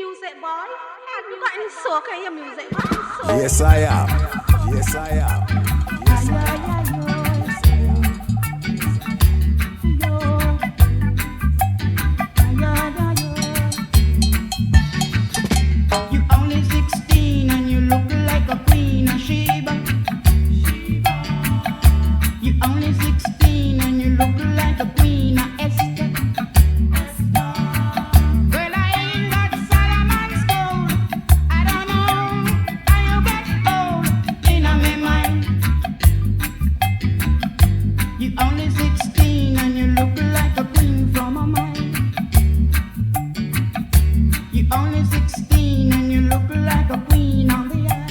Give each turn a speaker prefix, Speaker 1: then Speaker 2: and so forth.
Speaker 1: music, boy? Have you got any soca in your music, boy?
Speaker 2: Yes, I am. Yes, I am. Yes, I am.
Speaker 3: You only 16 and you look like a queen of Sheba. You only 16 and you look like a queen of Esther. Well, I ain't got Solomon's gold. I don't know how you get old in my mind. You only 16 and you look like a queen from a mine. You only 16 and you look like a queen on the island.